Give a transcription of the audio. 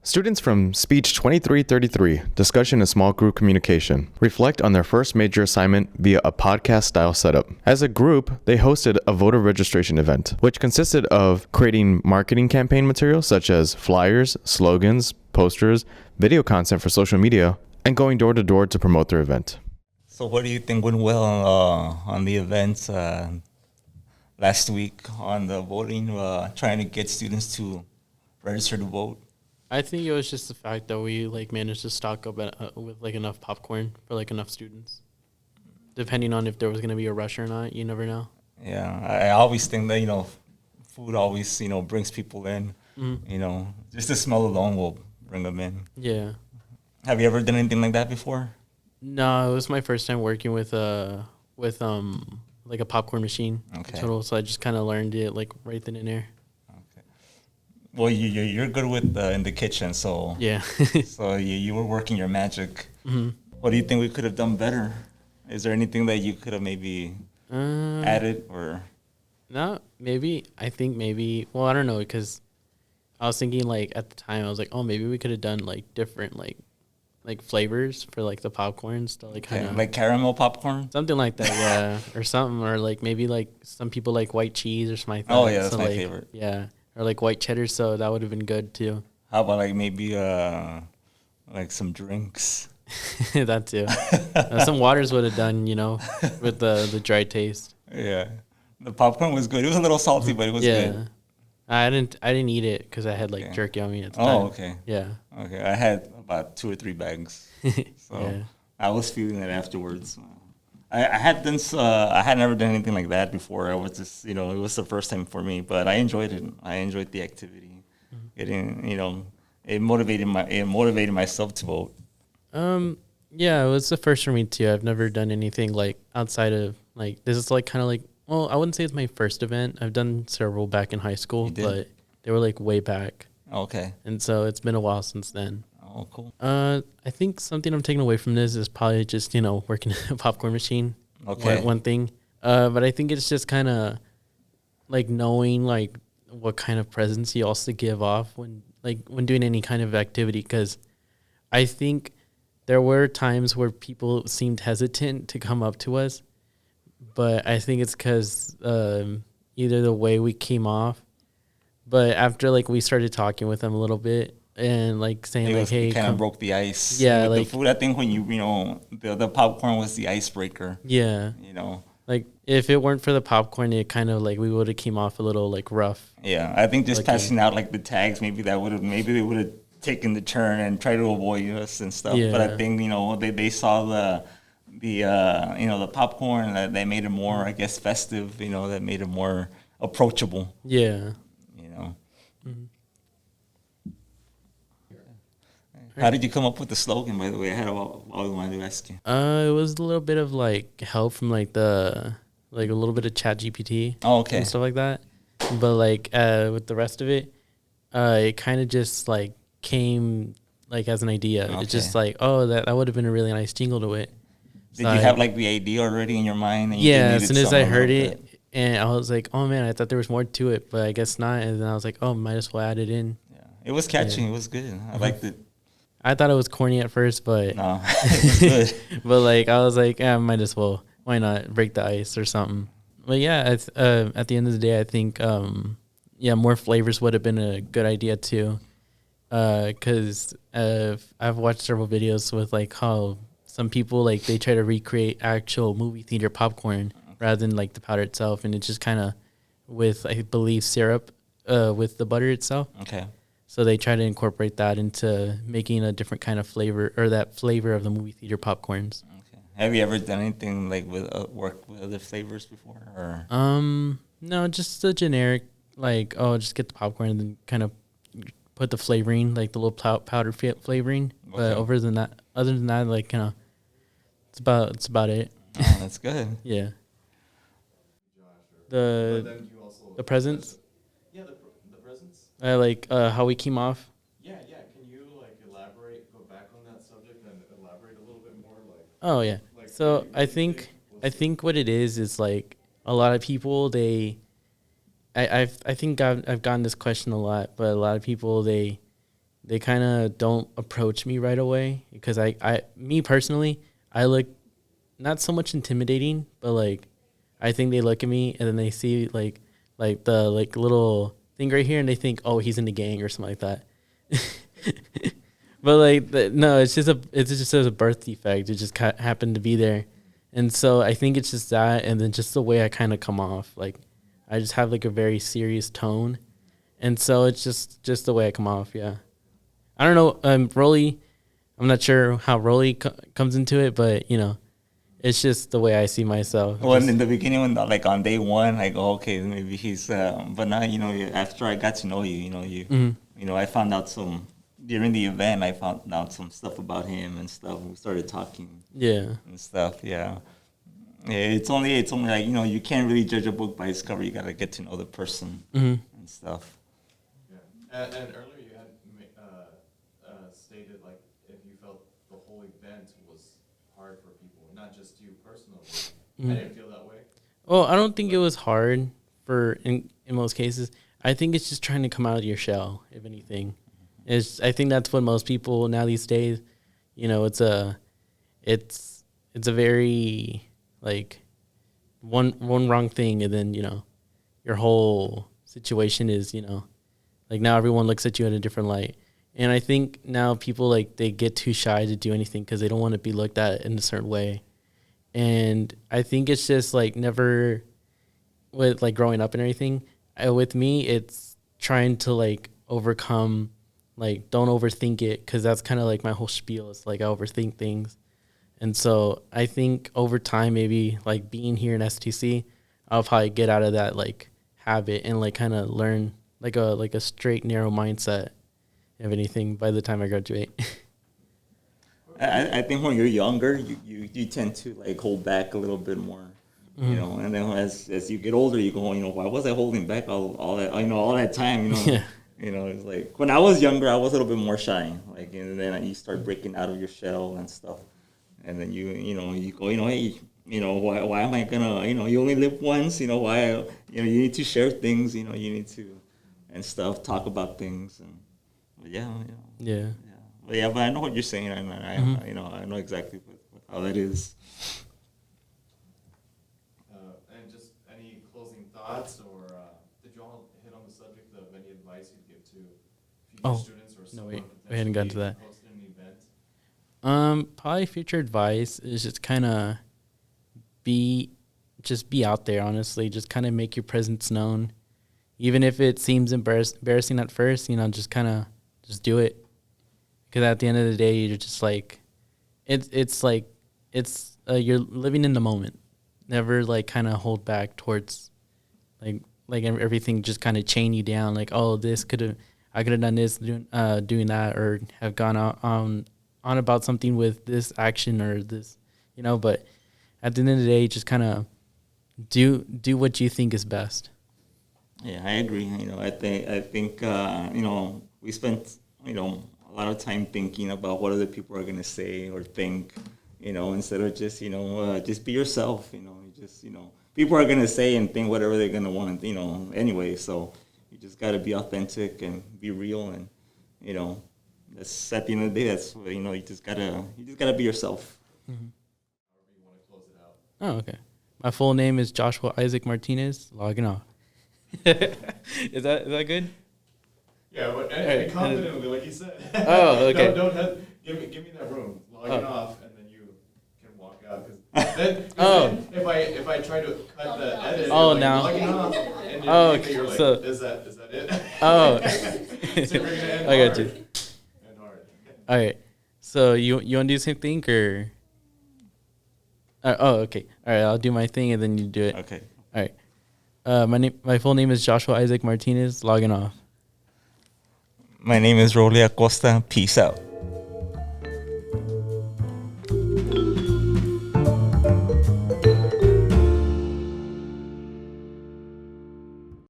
Students from Speech 2333, Discussion and Small Group Communication, reflect on their first major assignment via a podcast-style setup. As a group, they hosted a voter registration event, which consisted of creating marketing campaign materials such as flyers, slogans, posters, video content for social media, and going door to door to promote their event. So what do you think went well on the events last week on the voting, trying to get students to register to vote? I think it was just the fact that we managed to stock up with enough popcorn for enough students. Depending on if there was gonna be a rush or not, you never know. Yeah, I always think that food always brings people in. Mm-hmm. Just the smell alone will bring them in. Yeah. Have you ever done anything like that before? No, it was my first time working with a popcorn machine. Okay. Total. So I just kind of learned it right then and there. Well, you're good with in the kitchen, so Yeah. so you were working your magic. Mm-hmm. What do you think we could have done better? Is there anything that you could have maybe added or? No, maybe. I think maybe. Well, I don't know, because I was thinking at the time I was like, oh, maybe we could have done different flavors for the popcorns to kind of like caramel popcorn. something like that, yeah, or something, or maybe some people like white cheese or something like that. Oh yeah, that's my favorite. Yeah. Or white cheddar, so that would have been good too. How about maybe some drinks? That too. Some waters would have done, with the dry taste. Yeah, the popcorn was good. It was a little salty, but it was good. I didn't eat it because I had jerky on me at the time. Oh, okay. Yeah. Okay, I had about 2 or 3 bags, so Yeah. I was feeling it afterwards. I had never done anything like that before. I was just, it was the first time for me, but I enjoyed it. I enjoyed the activity. Getting, it motivated myself to vote. Yeah, it was the first for me too. I've never done anything outside of this is kind of well, I wouldn't say it's my first event. I've done several back in high school, but they were way back. Okay. And so it's been a while since then. Oh, cool. I think something I'm taking away from this is probably just, working a popcorn machine. Okay. One thing. But I think it's just kind of knowing what kind of presents you also give off when doing any kind of activity. Because I think there were times where people seemed hesitant to come up to us. But I think it's because either the way we came off. But after we started talking with them a little bit, and saying hey, kind of broke the ice. Yeah, with the food. I think when the popcorn was the icebreaker. Yeah. If it weren't for the popcorn, it kind of we would have came off a little rough. Yeah, I think just passing out the tags, maybe they would have taken the turn and tried to avoid us and stuff. Yeah. But I think they saw the popcorn, that they made it more, I guess, festive. That made it more approachable. Yeah. Mm-hmm. How did you come up with the slogan, by the way? I always wanted to ask you. It was a little bit of help from a little bit of Chat GPT. Oh, okay. And stuff like that. But with the rest of it, it kind of just came as an idea. Okay. It's just that would have been a really nice jingle to it. Did you have the idea already in your mind? And yeah, as soon as I heard it, and I was like, oh man, I thought there was more to it, but I guess not. And then I was like, oh, might as well add it in. Yeah, it was catchy. Yeah. It was good. I liked it. I thought it was corny at first, but no, it was good. But I was like, yeah, might as well. Why not break the ice or something? But yeah, at the end of the day, I think more flavors would have been a good idea too. Because I've watched several videos with how some people they try to recreate actual movie theater popcorn rather than the powder itself, and it's just kind of with, I believe, syrup with the butter itself. Okay. So they try to incorporate that into making a different kind of flavor, or that flavor of the movie theater popcorns. Okay. Have you ever done anything with work with other flavors before, or? No, just the generic just get the popcorn and then kind of put the flavoring, the little powder flavoring. Okay. But other than that, it's about it. Oh, that's good. Yeah. The presents. Yeah, the presents. How we came off. Yeah. Can you elaborate, go back on that subject and elaborate a little bit more? Oh yeah. So I think what it is a lot of people I think I've gotten this question a lot, but a lot of people they they kind of don't approach me right away because me personally, I look not so much intimidating, but like I think they look at me and then they see like the like little thing right here and they think, oh, he's in the gang or something like that. But like no, it's just a birth defect. It just happened to be there, and so I think it's just that, and then just the way I kind of come off. Like I just have like a very serious tone, and so it's just the way I come off. Yeah, I don't know. Rolly, I'm not sure how Rolly comes into it, but you know, it's just the way I see myself. Well, in the beginning, when like on day one, I go, okay, maybe he's. But now, you know, after I got to know you, you know, I found out during the event. I found out some stuff about him and stuff. We started talking. Yeah. And stuff. Yeah. It's only like, you know, you can't really judge a book by its cover. You gotta get to know the person and stuff. Yeah. And earlier you had stated like if you felt the whole event was hard for people, not just you personally. I didn't feel that way. Well, I don't think it was hard in most cases. I think it's just trying to come out of your shell, if anything. I think that's what most people now these days, you know, it's a very like one wrong thing and then, you know, your whole situation is, you know, like now everyone looks at you in a different light. And I think now people like they get too shy to do anything because they don't want to be looked at in a certain way. And I think it's just like never with like growing up and everything. With me, it's trying to like overcome, like don't overthink it because that's kind of like my whole spiel. It's like I overthink things. And so I think over time, maybe like being here in STC, I'll probably get out of that like habit and like kind of learn like a straight, narrow mindset, if anything, by the time I graduate. I think when you're younger, you tend to like hold back a little bit more, you know. And then as you get older, you go, you know, why was I holding back all that, you know, all that time, you know? Yeah. You know, it's like when I was younger, I was a little bit more shy, like, and then you start breaking out of your shell and stuff, and then you go, you know, hey, you know, why am I gonna, you know, you only live once, you know, why, you know, you need to share things, you know, you need to, and stuff, talk about things, and yeah. But I know what you're saying, and I you know, I know exactly how that is. And just any closing thoughts, or did you all hit on the subject of any advice you'd give to future students or someone we hadn't gotten to that. hosting an event? Probably future advice is just kind of be out there, honestly. Just kind of make your presence known. Even if it seems embarrassing at first, you know, just kind of just do it. Because at the end of the day, you're just like, you're living in the moment. Never like kind of hold back towards like everything just kind of chain you down. Like, oh, I could have done this, doing that, or have gone on about something with this action or this, you know. But at the end of the day, just kind of do what you think is best. Yeah, I agree. You know, I think you know, we spent, you know, a lot of time thinking about what other people are gonna say or think, you know, instead of just, you know, just be yourself. You know, people are gonna say and think whatever they're gonna want, you know, anyway. So you just gotta be authentic and be real, and you know, that's at the end of the day. That's, you know, you just gotta be yourself. Mm-hmm. However you want to close it out. Oh, okay. My full name is Joshua Isaac Martinez. Logging off. Is that good? Yeah, but and confidently, like you said. Oh, okay. Don't give me that room. Logging off, and then you can walk out. Cause then if I try to cut the edit, Oh, like, now. logging off, and Okay, you're like, so is that it? oh, So we're gonna end I got hard. you. End hard. All right. So you want to do the same thing or? Oh, okay. All right. I'll do my thing and then you do it. Okay. All right. My full name is Joshua Isaac Martinez. Logging off. My name is Rolly Acosta. Peace out.